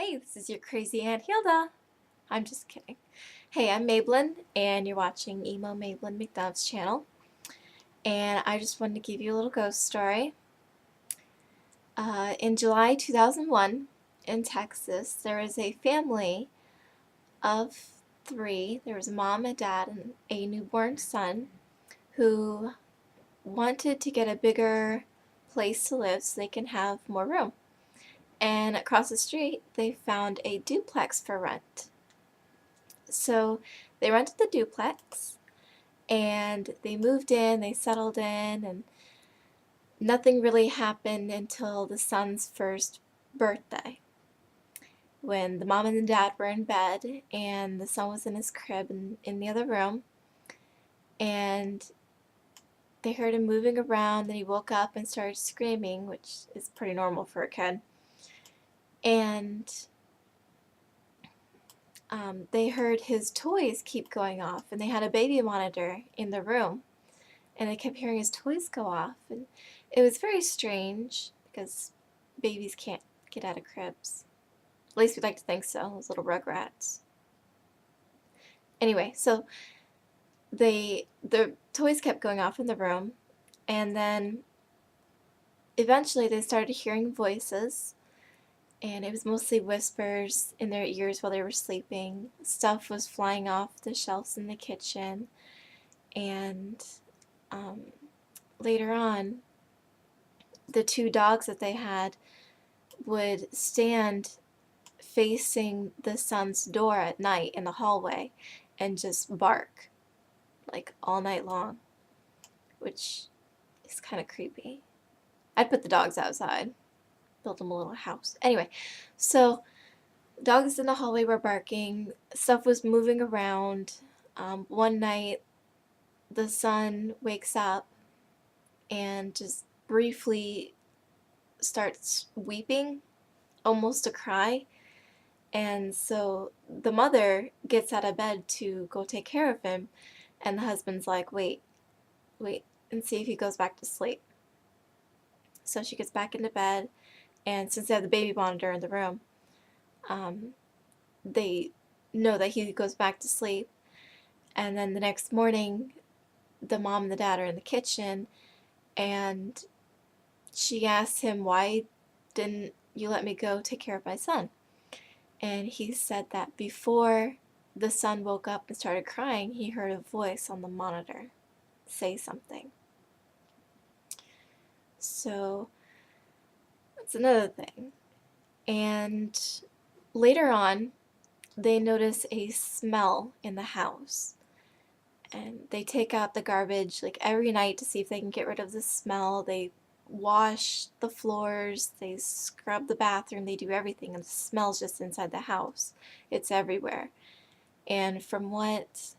Hey, this is your crazy Aunt Hilda. I'm just kidding. Hey, I'm Maybelline, and you're watching Emo Maybelline McDove's channel. And I just wanted to give you a little ghost story. In July 2001, in Texas, there was a family of three. There was a mom, a dad, and a newborn son who wanted to get a bigger place to live so they can have more room. And across the street, they found a duplex for rent. So they rented the duplex and they moved in, they settled in, and nothing really happened until the son's first birthday, when the mom and the dad were in bed and the son was in his crib in the other room, and they heard him moving around, and he woke up and started screaming, which is pretty normal for a kid. And they heard his toys keep going off, and they had a baby monitor in the room, and they kept hearing his toys go off, and it was very strange because babies can't get out of cribs. At least we'd like to think so, those little rugrats. Anyway, so the toys kept going off in the room, and then eventually they started hearing voices, and it was mostly whispers in their ears while they were sleeping. Stuff was flying off the shelves in the kitchen, and um, later on, the two dogs that they had would stand facing the son's door at night in the hallway and just bark like all night long, which is kind of creepy. I'd put the dogs outside, build them a little house. Anyway, so dogs in the hallway were barking, stuff was moving around. One night, the son wakes up and just briefly starts weeping, almost a cry. And so the mother gets out of bed to go take care of him, and the husband's like, wait, and see if he goes back to sleep. So she gets back into bed, and since they have the baby monitor in the room, they know that he goes back to sleep. And then the next morning, the mom and the dad are in the kitchen, and she asks him, why didn't you let me go take care of my son? And he said that before the son woke up and started crying, he heard a voice on the monitor say something. So that's another thing. And later on, they notice a smell in the house. And they take out the garbage like every night to see if they can get rid of the smell. They wash the floors, they scrub the bathroom, they do everything, and the smell's just inside the house. It's everywhere. And from what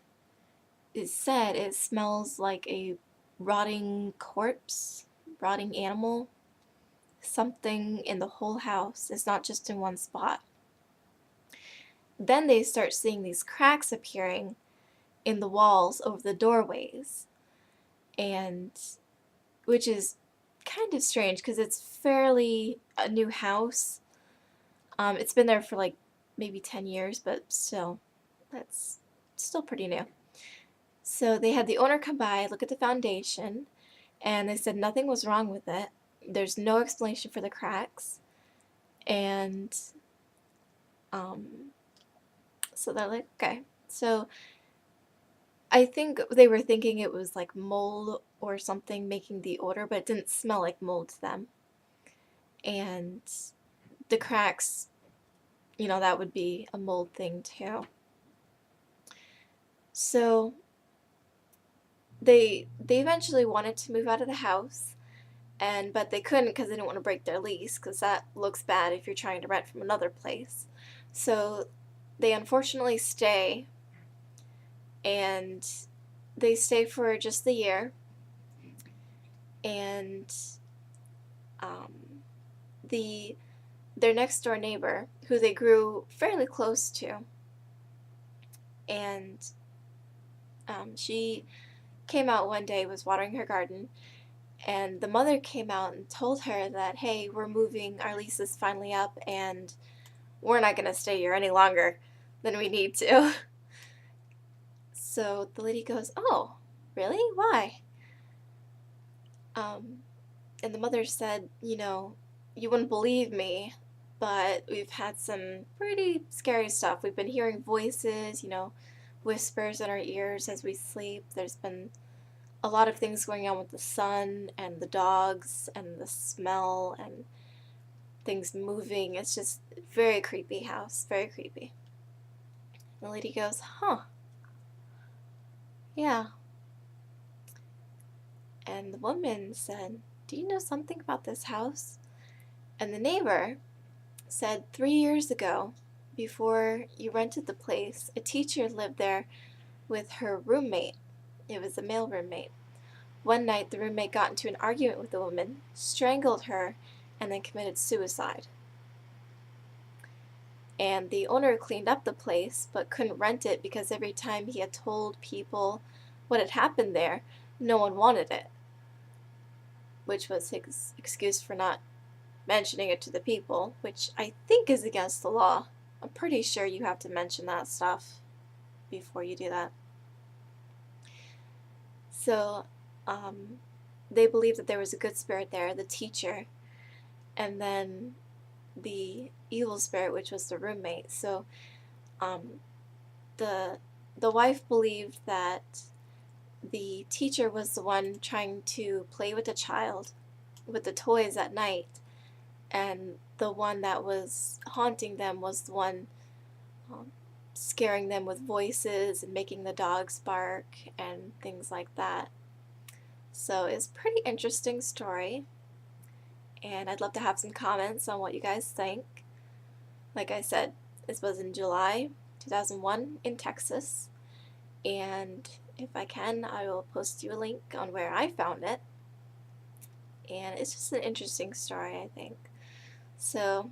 is said, it smells like a rotting corpse, rotting animal, something in the whole house. It's not just in one spot. Then they start seeing these cracks appearing in the walls over the doorways, and which is kind of strange because it's fairly a new house. It's been there for like maybe 10 years, but still, that's still pretty new. So they had the owner come by, look at the foundation, and they said nothing was wrong with it. There's no explanation for the cracks. And so they're like, okay. So I think they were thinking it was like mold or something making the odor, but it didn't smell like mold to them. And the cracks, that would be a mold thing too. So they eventually wanted to move out of the house, but they couldn't because they didn't want to break their lease, because that looks bad if you're trying to rent from another place. So they unfortunately stay, and they stay for just the year. And their next door neighbor, who they grew fairly close to, and she came out one day, was watering her garden, and the mother came out and told her that, hey, we're moving, our lease is finally up, and we're not going to stay here any longer than we need to. So the lady goes, oh, really? Why? And the mother said, you wouldn't believe me, but we've had some pretty scary stuff. We've been hearing voices, whispers in our ears as we sleep. There's been a lot of things going on with the sun and the dogs and the smell and things moving. It's just very creepy house, very creepy. The lady goes, huh, yeah. And the woman said, do you know something about this house? And the neighbor said, 3 years ago, before you rented the place, a teacher lived there with her roommate. It was a male roommate. One night, the roommate got into an argument with the woman, strangled her, and then committed suicide. And the owner cleaned up the place, but couldn't rent it because every time he had told people what had happened there, no one wanted it, which was his excuse for not mentioning it to the people, which I think is against the law. I'm pretty sure you have to mention that stuff before you do that. So, they believed that there was a good spirit there, the teacher, and then the evil spirit, which was the roommate. So, the wife believed that the teacher was the one trying to play with the child, with the toys at night, and the one that was haunting them was the one scaring them with voices and making the dogs bark and things like that. So it's a pretty interesting story, and I'd love to have some comments on what you guys think. Like I said, this was in July 2001 in Texas, and if I can, I will post you a link on where I found it. And it's just an interesting story, I think. So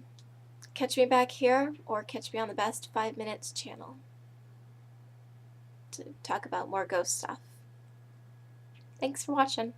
catch me back here or catch me on the Best 5 Minutes channel to talk about more ghost stuff. Thanks for watching.